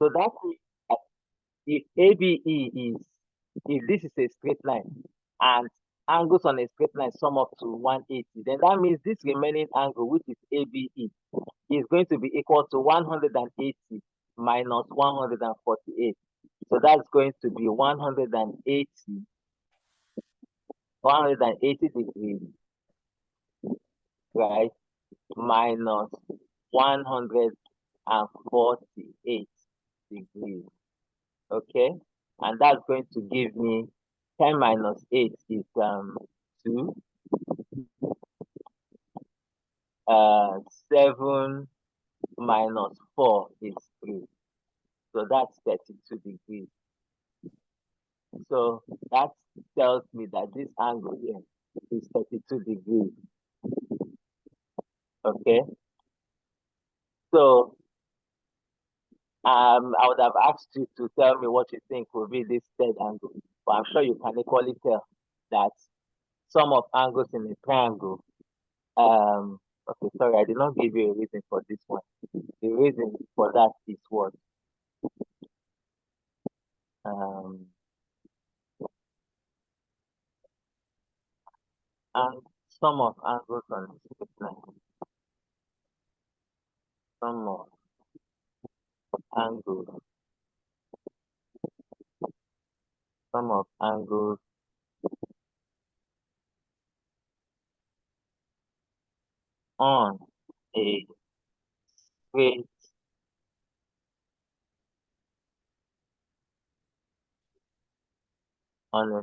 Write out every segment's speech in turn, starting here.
So that means that if ABE is, if this is a straight line and angles on a straight line sum up to 180, then that means this remaining angle, which is ABE, is going to be equal to 180 minus 148. So that's going to be 180 degrees, right? Minus 148 degrees. Okay? And that's going to give me 10 minus 8 is 2. 7 minus 4 is 3. So that's 32 degrees. So that tells me that this angle here is 32 degrees. Okay? So I would have asked you to tell me what you think will be this third angle. But I'm sure you can equally tell that sum of angles in a triangle. Okay, sorry, I did not give you a reason for this one. The reason for that is what? And sum of angles on a straight line. Sum of angles. Sum of angles on a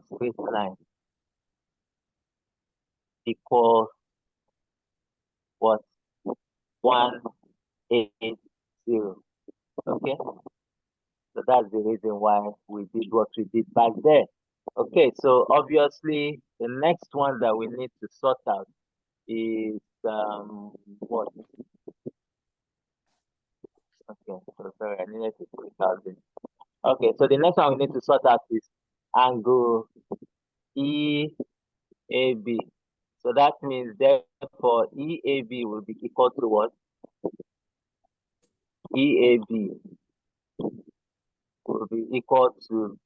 straight line equals what? 180. Okay, so that's the reason why we did what we did back there. Okay, so obviously the next one that we need to sort out is what? Okay, so sorry, I needed to put it out there. Okay, so the next one we need to sort out is angle EAB. So that means therefore EAB will be equal to what? EAB will be equal to,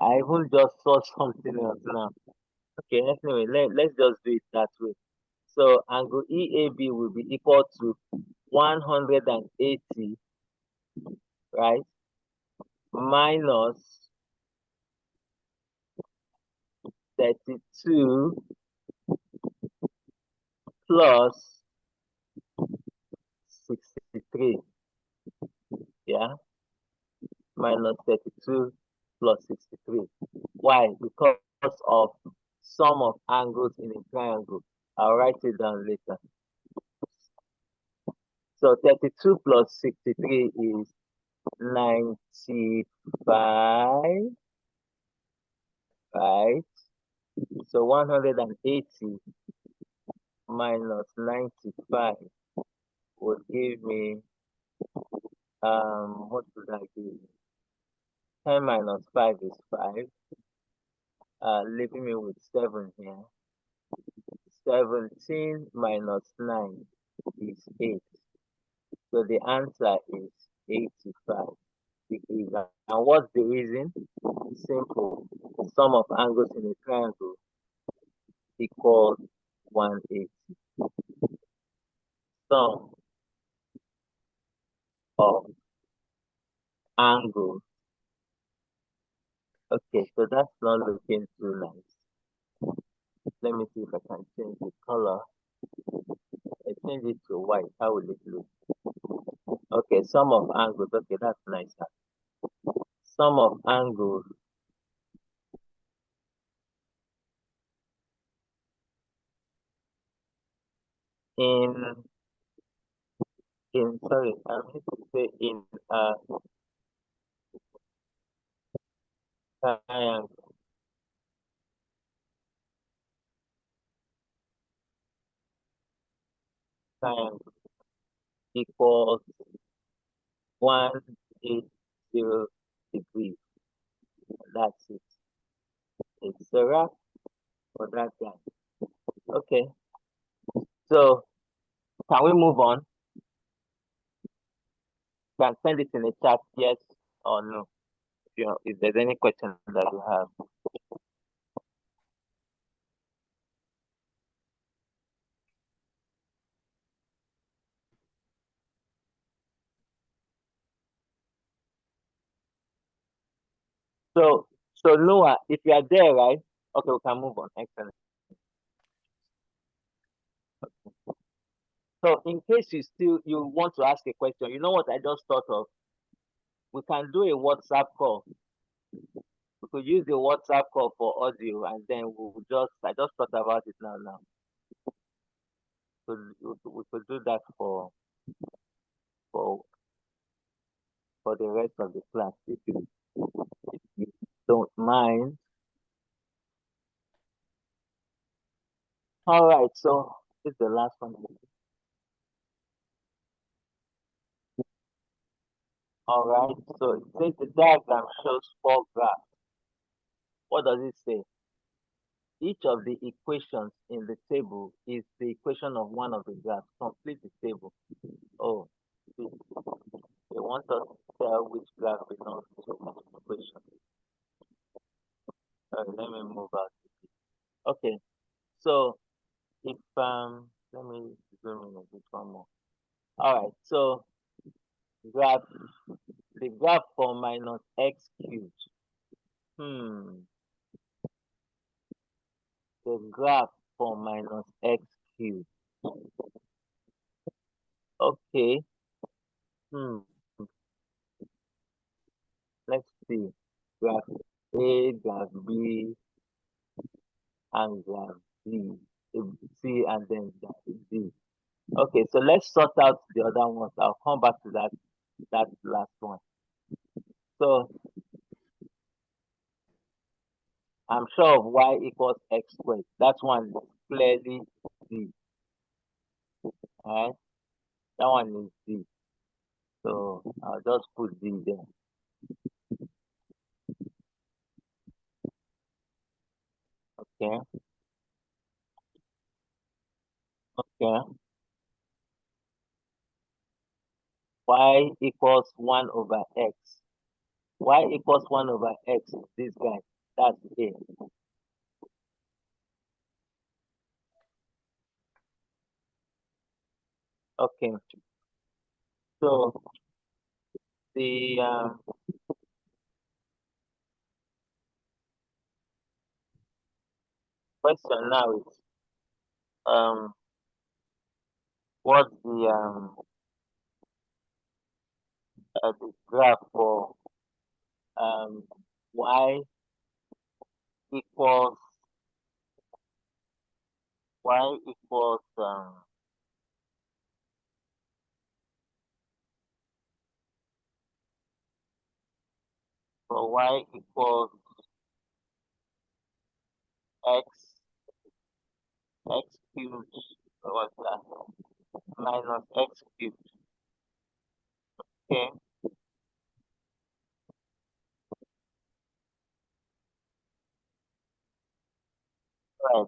I even just saw something else now. Okay, anyway, let's just do it that way. So angle EAB will be equal to 180, right? Minus 32 plus 63. Yeah, minus 32 plus 63. Why? Because of sum of angles in a triangle. I'll write it down later. So 32 plus 63 is 95, right? So 180 minus 95 would give me, what would I give? 10 minus 5 is 5, leaving me with 7 here. 17 minus 9 is 8. So the answer is 85 degrees. And what's the reason? Simple. The sum of angles in a triangle equals 180. Sum of angles. Okay, so that's not looking too nice. Let me see if I can change the color. I change it to white. How will it look? Okay, sum of angles. Okay, that's nicer. Sum of angles in sorry, I need to say in a triangle. Triangle equals 180 degrees. That's it. It's a wrap for that guy. Okay, so can we move on? can send it in the chat, yes or no, if there's any question that you have. So Noah, if you are there, right? Okay, we can move on. Excellent. So in case you want to ask a question, you know what I just thought of? We can do a WhatsApp call. We could use the WhatsApp call for audio, and then I just thought about it now. So we could do that for for the rest of the class if you don't mind. All right, so this is the last one. All right, so it says the diagram shows four graphs. What does it say? Each of the equations in the table is the equation of one of the graphs. Complete the table. Oh, see, they want us to tell which graph belongs to which equation. Let me move out. Okay, so if let me zoom in a bit one more. All right, so graph the graph for minus x cubed. The graph for minus x cubed. Okay. Hmm. Let's see. Graph A, graph B, and graph C. C and then graph D. Okay, so let's sort out the other ones. I'll come back to that last one. So I'm sure of y equals x squared. That one is clearly D. Alright, that one is D. So I'll just put D there. Okay, okay. Y equals 1 over x. Y equals 1 over x is this guy. That's A. Okay, so the question now is um what's the graph for um y equals y equals for y equals x cubed, what's that, minus x cubed. Okay, right.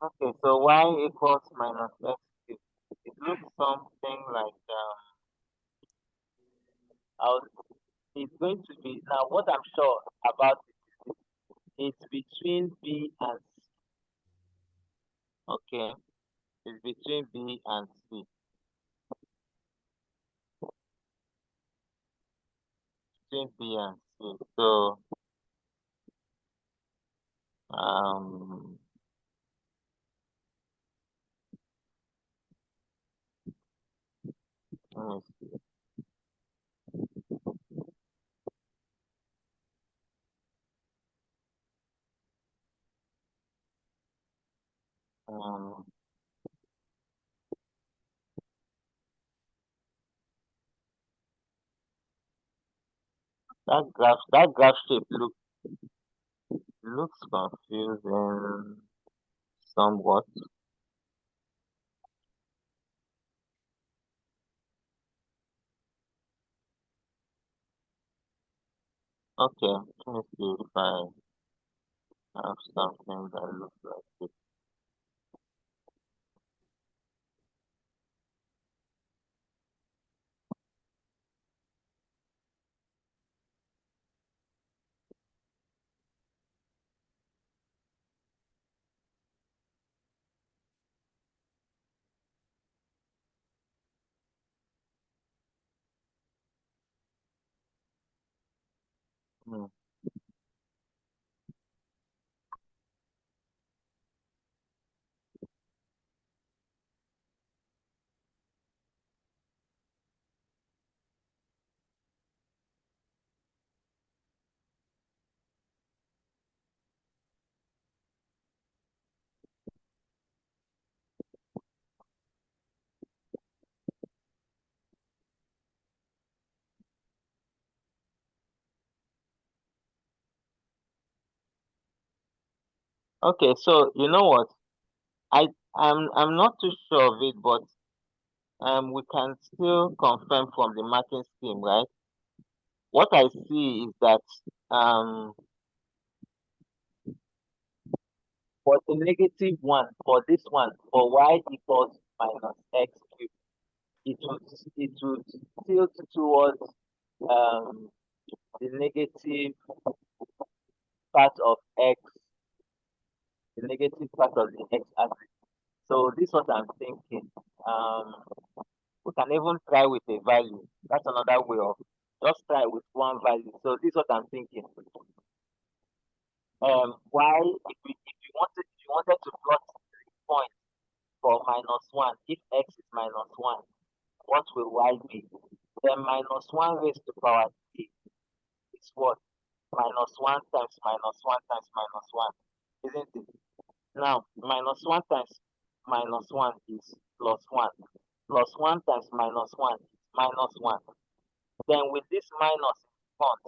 Okay, so y equals minus x cubed. It looks something like I'll, it's going to be now. What I'm sure about it is it's between B and C. Okay, it's between B and C. Between B and C. So um let me see. Um that graph shape looks confusing somewhat. Okay, let me see if I have something that looks like it. Okay, so you know what? I'm not too sure of it, but we can still confirm from the marking scheme, right? What I see is that um for the negative one, for this one, for y equals minus x cubed, it would tilt towards um the negative part of x, the negative part of the x axis. So this is what I'm thinking. Um, we can even try with a value. That's another way of just try with one value. So this is what I'm thinking. Why if you wanted to plot the point for minus one, if x is minus one, what will y be? Then minus one raised to power t is what? Minus one times minus one times minus one, isn't it? Now minus one times minus one is plus one. Plus one times minus one is minus one. Then with this minus in front,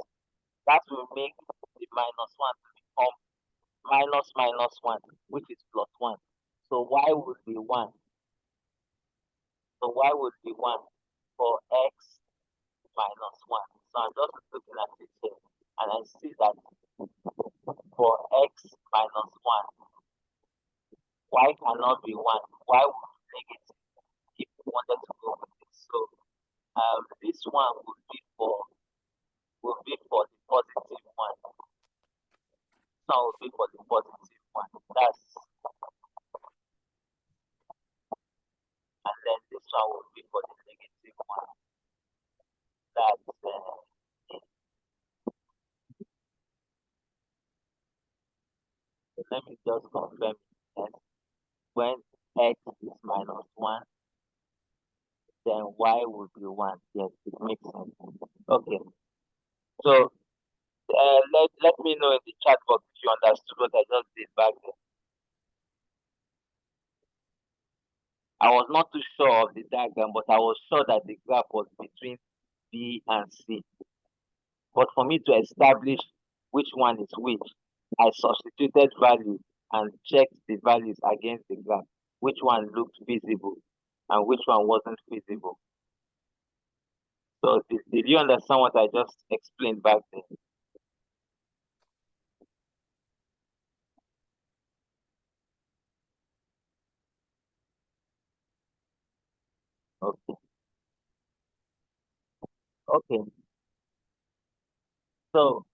that will make the minus one to become minus minus one, which is plus one. So y would be one. So y would be one for x minus one. So I'm just looking at it here, and I see that for x minus one, y cannot be one. Y would be negative if we wanted to go with this. So this one would be for the positive one. This one would be for the positive one. And then this one would be for the negative one. That's let me just confirm it. When x is minus one, then y would be one. Yes, it makes sense. Okay. So let me know in the chat box if you understood what I just did back there. I was not too sure of the diagram, but I was sure that the graph was between B and C. But for me to establish which one is which, I substituted values and checked the values against the graph, which one looked feasible and which one wasn't feasible. So did you understand what I just explained back then? Okay. Okay. So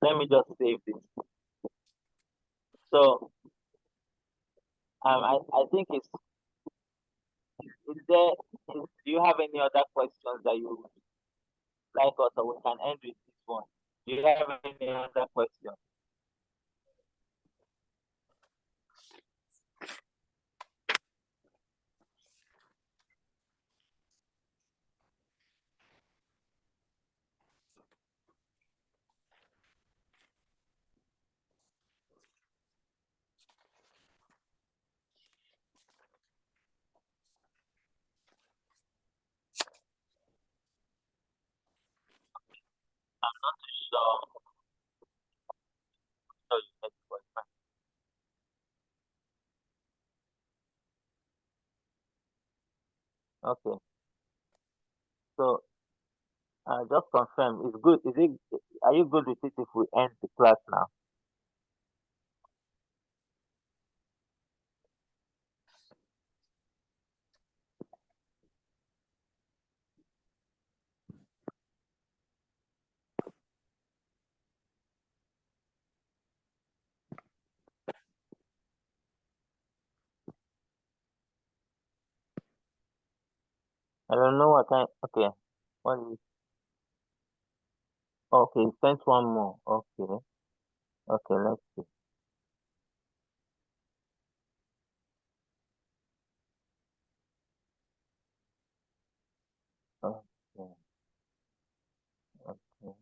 let me just save this. So I think is there do you have any other questions that you would like us, or we can end with this one? Do you have any other questions? So you get the question. Okay. So just confirm. It's good. Is it? Are you good with it if we end the class now? I don't know what time. Okay. What is? Okay. Sent one more. Okay. Okay. Let's see. Okay. Okay.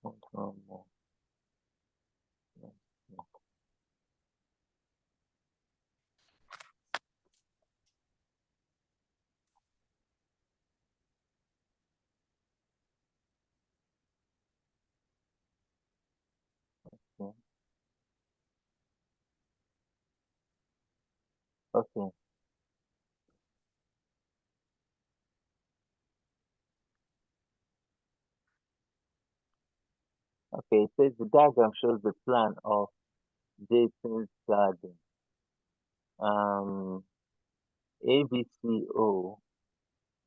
Sent one more. Let's see. Okay. Okay. It says the diagram shows the plan of Jason's garden. Um, ABCO,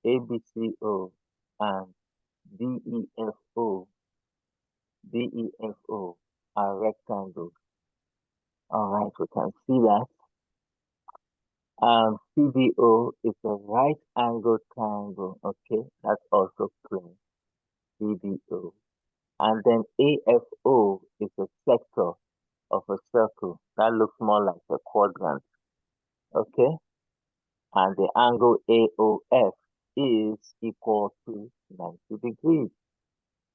ABCO, and DEFO, DEFO are rectangles. All right, we can see that. CDO is a right angle triangle. Okay, that's also clear. CDO. And then AFO is a sector of a circle that looks more like a quadrant. Okay, and the angle AOF is equal to 90 degrees.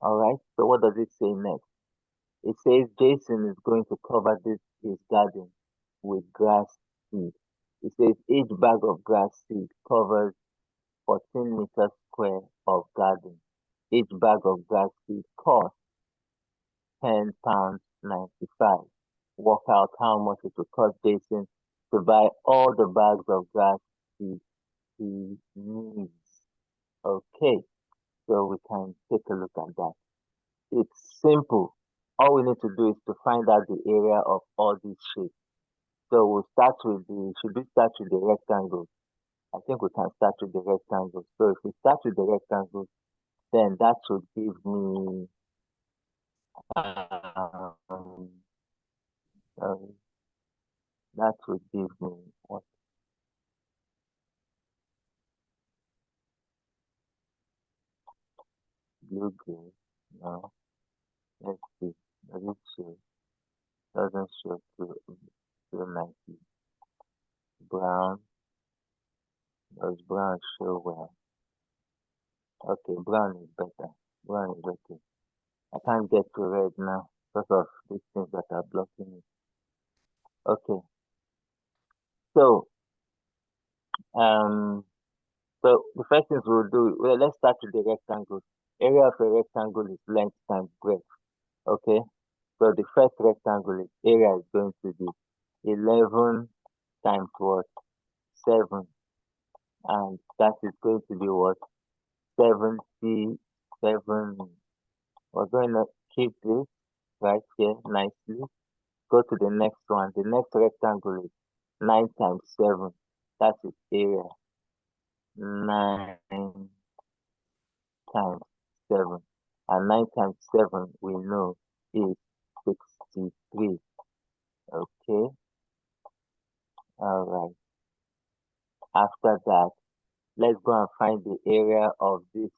All right, so what does it say next? It says Jason is going to cover his garden with grass seed. It says each bag of grass seed covers 14 meters square of garden. Each bag of grass seed costs £10.95. Work out how much it will cost Jason to buy all the bags of grass seed he needs. Okay, so we can take a look at that. It's simple. All we need to do is to find out the area of all these shapes. So we'll start with should we start with the rectangles? I think we can start with the rectangles. So if we start with the rectangles, then that should give me, um, um, that would give me what? Blue, green. No, let's see. Does it show? Doesn't show to 90. Brown. Does brown show well? Okay, brown is better. Brown is better. I can't get to red now because of these things that are blocking it. Okay, so um, so the first things we'll do, well, let's start with the rectangle. Area of a rectangle is length times breadth. Okay, so the first rectangle area is going to be 11 times what? 7, and that is going to be what? 77. We're going to keep this right here nicely. Go to the next one. The next rectangle is 9 times 7. That's its area. 9 times 7. And 9 times 7, we know, is 63. Okay. All right. After that, let's go and find the area of this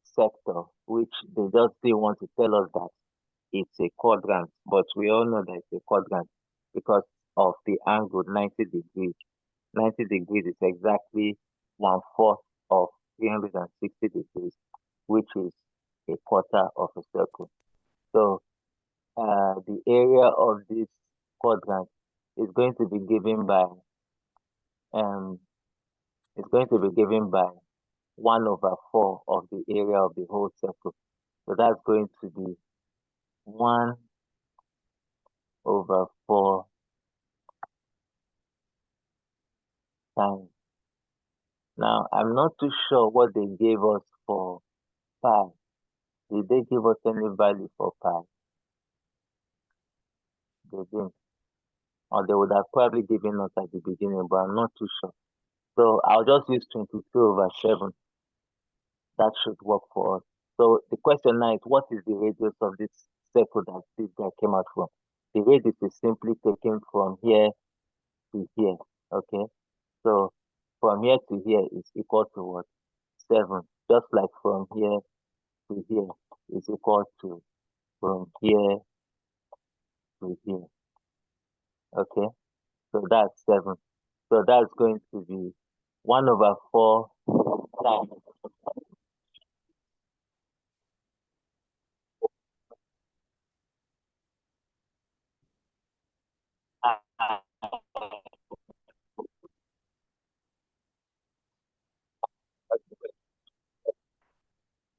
sector, which they just still want to tell us that it's a quadrant. But we all know that it's a quadrant because of the angle 90 degrees. 90 degrees is exactly 1/4 of 360 degrees, which is a quarter of a circle. So the area of this quadrant is going to be given by um is going to be given by 1/4 of the area of the whole circle. So that's going to be 1/4 times. Now I'm not too sure what they gave us for pi. Did they give us any value for pi? They didn't. Or they would have probably given us at the beginning, but I'm not too sure. So I'll just use 22/7. That should work for us. So the question now is, what is the radius of this circle that this guy came out from? The radius is simply taken from here to here. Okay. So from here to here is equal to what? 7. Just like from here to here is equal to from here to here. Okay. So that's 7. So that's going to be 1/4 times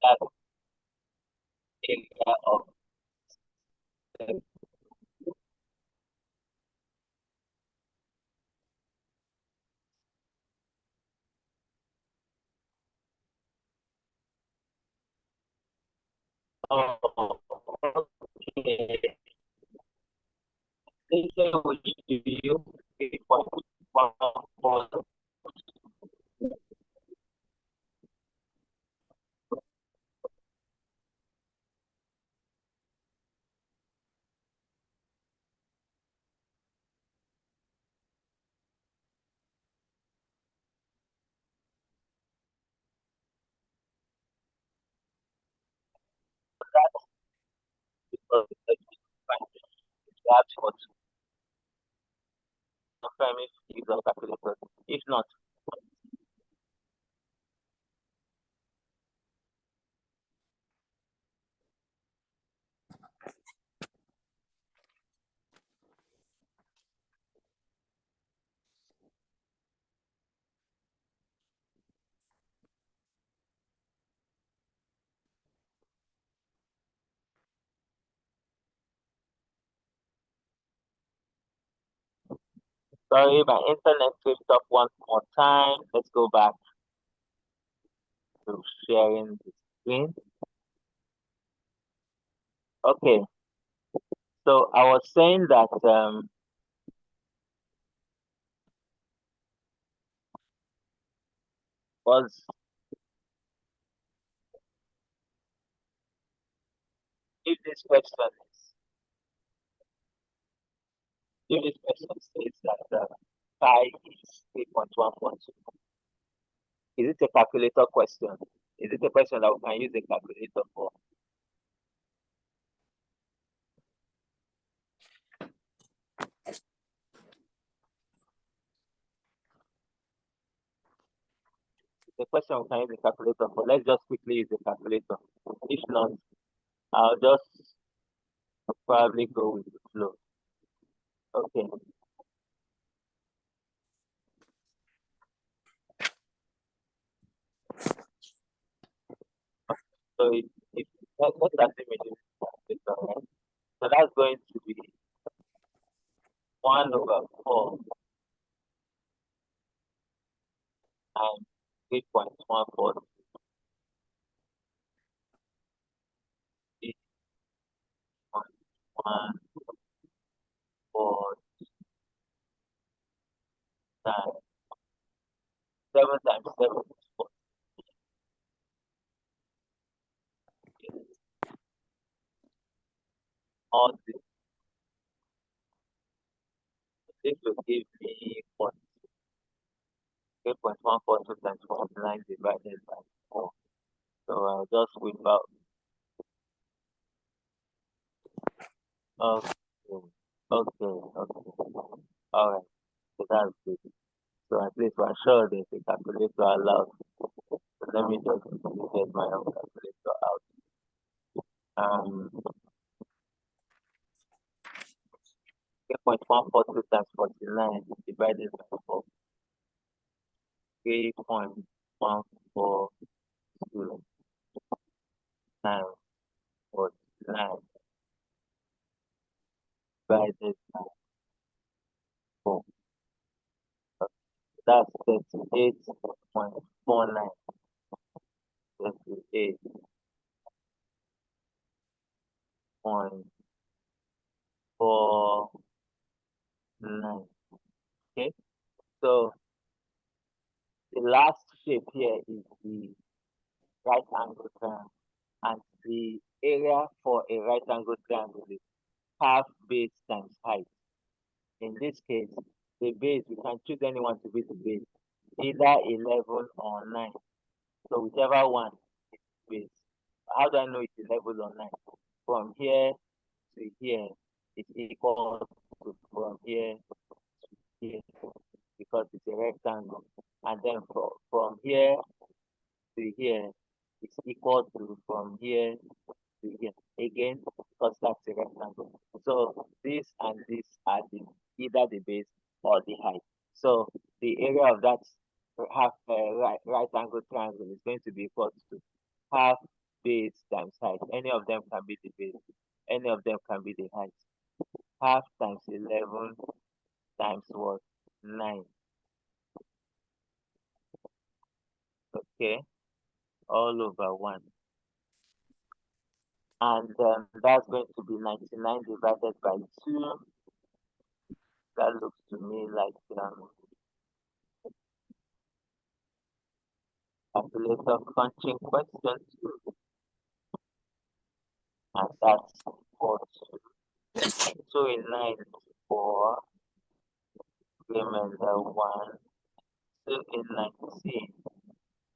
that area of Oh, okay. They say we should use 3.14. Because perhaps for two confirming use of calculator. If not, sorry, my internet switched off one more time. Let's go back to sharing the screen. Okay, so I was saying that was if this question is if this question says that pi is 3.142, is it a calculator question? Is it a question that we can use a calculator for? The question we can use a calculator for. Let's just quickly use a calculator. If not, I'll just probably go with the flow. Okay. So if let's assume it is a calculator, right? So that's going to be 1/4 times 3.14 times 7 times 7 is 40. All this will give me 3.142 times 49 divided by 4. So I'll just whip out. Okay, okay. All right, so that's good. So at least we're sure there's a calculator allowed. So let me just get my own calculator out. 3.142 times 49 divided by 4. 3.142 times 49 divided by 4. That's 38.49. 38.49. Okay, so the last shape here is the right angle triangle, and the area for a right angle triangle is half base times height. In this case, the base, we can choose anyone to be the base, either 11 or 9. So whichever one is base. How do I know it's 11 or 9? From here to here, it's equal to from here to here because it's a rectangle. And then from here to here, it's equal to from here to here. Again, because that's a rectangle. So this and this are either the base or the height. So the area of that half right angle triangle is going to be equal to half base times height. Any of them can be the base. Any of them can be the height. Half times 11 times what? 9. Okay. All over 1. and that's going to be 99 divided by 2. That looks to me like calculator crunching question 2, and that's for 2 in 9 for remainder 1, 2 in 19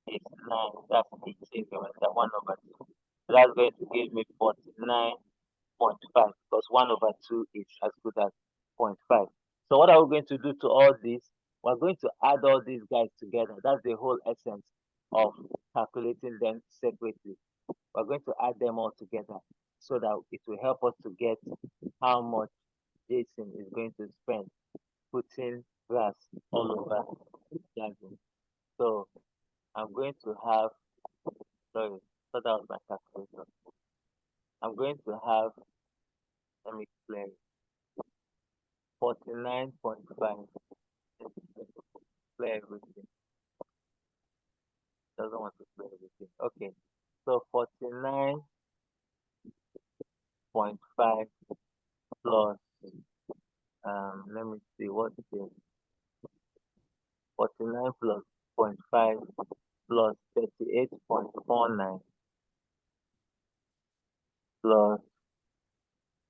is 9, that's 18, remainder 1 over 2. That's going to give me 49.5 because 1 over 2 is as good as 0.5. So what are we going to do to all this? We're going to add all these guys together. That's the whole essence of calculating them separately. We're going to add them all together so that it will help us to get how much Jason is going to spend putting grass all over the garden. So I'm going to have, sorry, so that was my calculator. I'm going to have, let me clear it, 49.5. Clear everything. Doesn't want to clear everything. Okay. So 49.5 plus, let me see what it is. 49 plus 0.5 plus 38.49 plus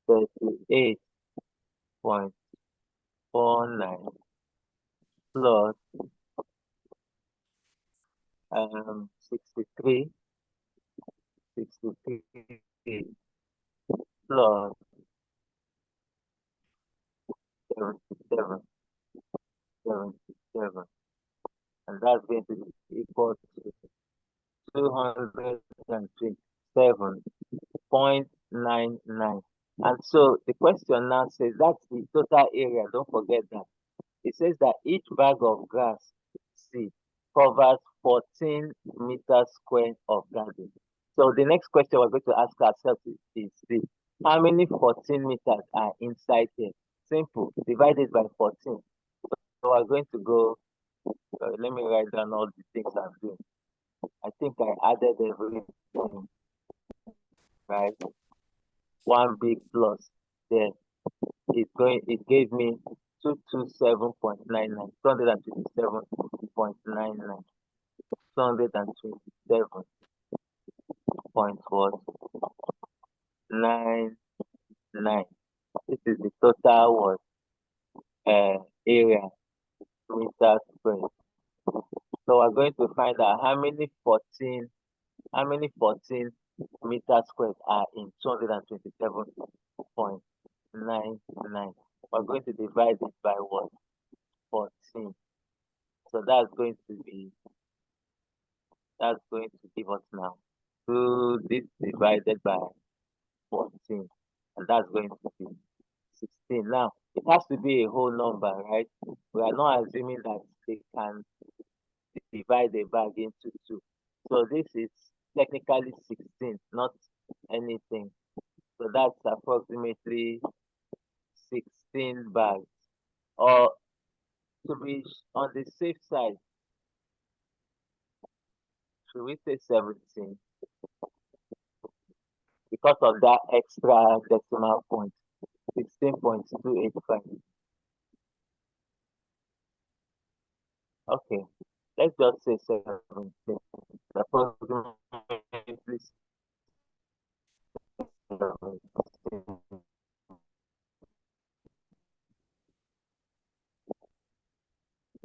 38.49 plus 63 plus 77, 77, and that's going to be equal to 227.99. And so the question now says that's the total area. Don't forget that. It says that each bag of grass seed covers 14 meters square of garden. So the next question we're going to ask ourselves is this. How many 14 meters are inside here? Simple. Divide it by 14. So we're going to go, let me write down all the things I'm doing. I think I added everything, right? One big plus there. It gave me 227.99, 227.99, 227 point what? 99. This is the total what? Area meter square. So we're going to find out how many 14 meter squares are in 227.99. We're going to divide it by what? 14. So that's going to give us now 2 this divided by 14, and that's going to be 16. Now it has to be a whole number, right? We are not assuming that they can divide the bag into 2. So this is technically 16, not anything. So that's approximately 16 bags. Or to be on the safe side, should we say 17? Because of that extra decimal point, 16.285. Okay, let's just say 17. Approximately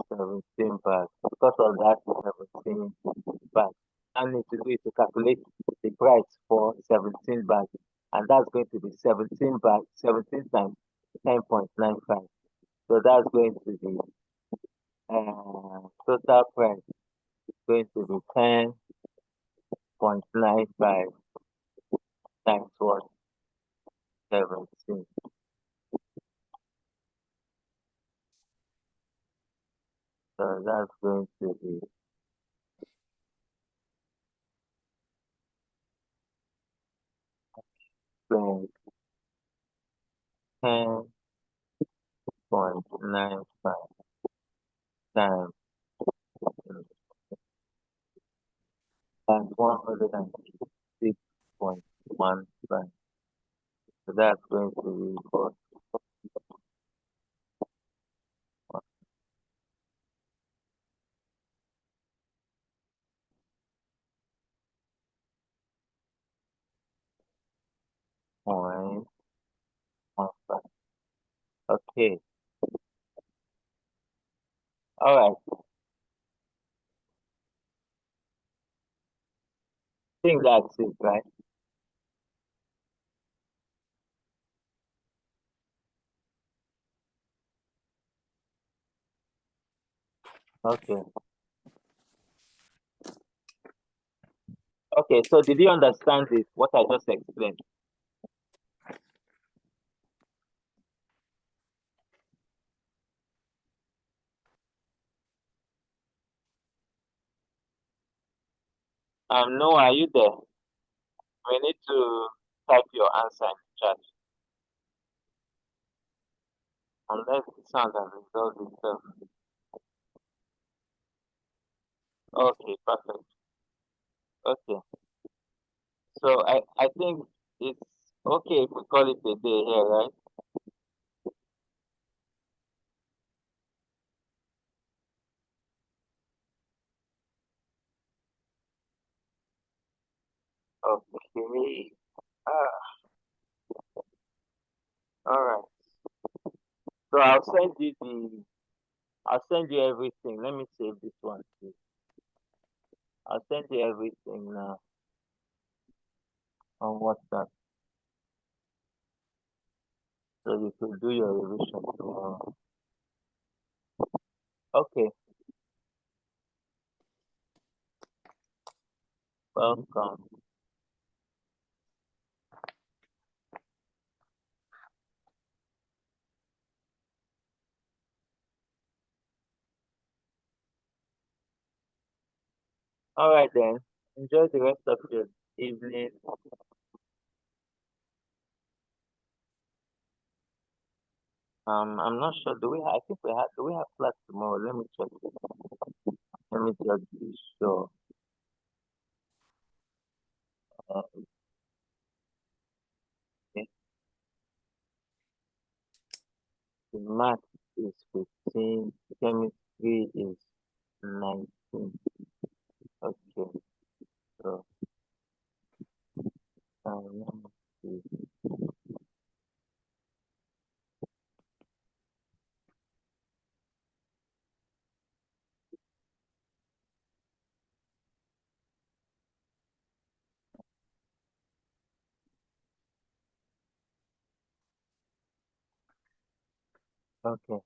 17 bags. Because of that 17 bags. I need to do is to calculate the price for 17 bags. And that's going to be 17 bags, 17 times 10.95. So that's going to be total price going to be 10.95 times what? 17. So that's going to be 10.95 times 106.1. fine. So that's going to be 4.15. Okay. All right. I think that's it, right? Okay. Okay. So did you understand this? What I just explained? No, are you there? We need to type your answer in the chat. Unless the sound has resolved itself. Okay, perfect. Okay. So I think it's okay if we call it a day here, right? Okay. Ah, all right. So I'll send you everything. Let me save this one too. I'll send you everything now on WhatsApp so you can do your revision tomorrow. Okay. Welcome. All right then. Enjoy the rest of your evening. I'm not sure. I think we have. Do we have class tomorrow? Let me check. Let me just be sure. Okay. The math is 15. Chemistry is 19. Okay. So let me see. Okay.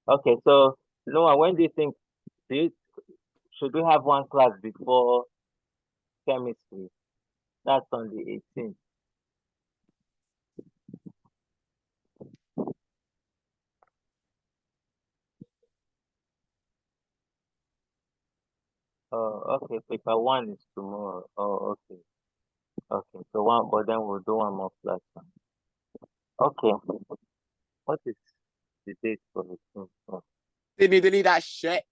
Okay. So Noah, when do you think do you, should we have one class before chemistry? That's on the 18th. Oh, okay. Paper one is tomorrow. Oh, okay. Okay. So one, but then we'll do one more class. Okay. What is the date for the thing? Oh, Didn't need to leave that shit.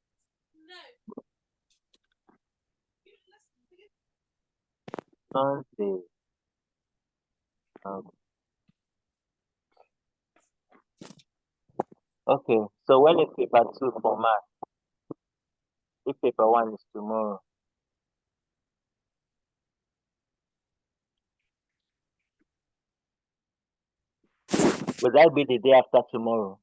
Sunday. Um, okay. So when is paper two for math? If paper one is tomorrow. Will that be the day after tomorrow?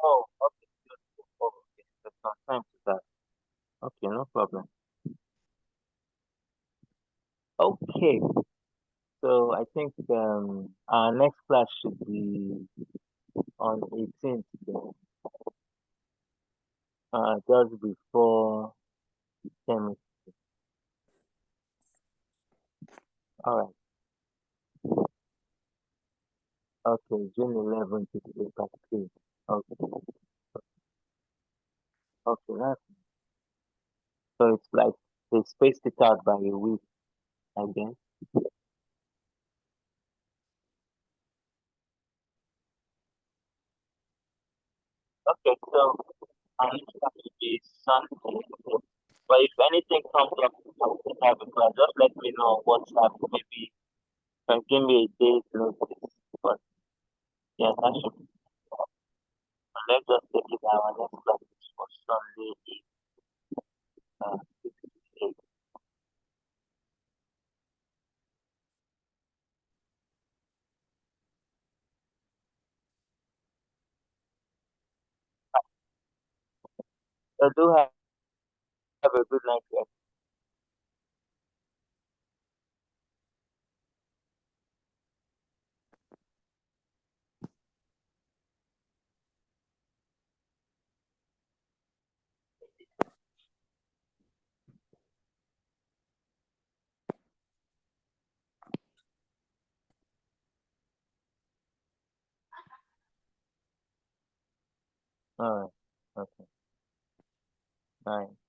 Oh, okay. Oh, okay. There's some time to that. Okay, no problem. Okay. So I think our next class should be on 18th, then, just before chemistry. All right. Okay, June 11th is paper three. Okay. Okay, that's so it's like they spaced it out by a week. again. Okay, so I need to be Sunday. But if anything comes up, just let me know on WhatsApp. Maybe you can give me a day's notice. But yeah, that should be. Let's just take it our next class is for Sunday. 6 to 8. So do have a good night. Rest. All right. Okay. Bye.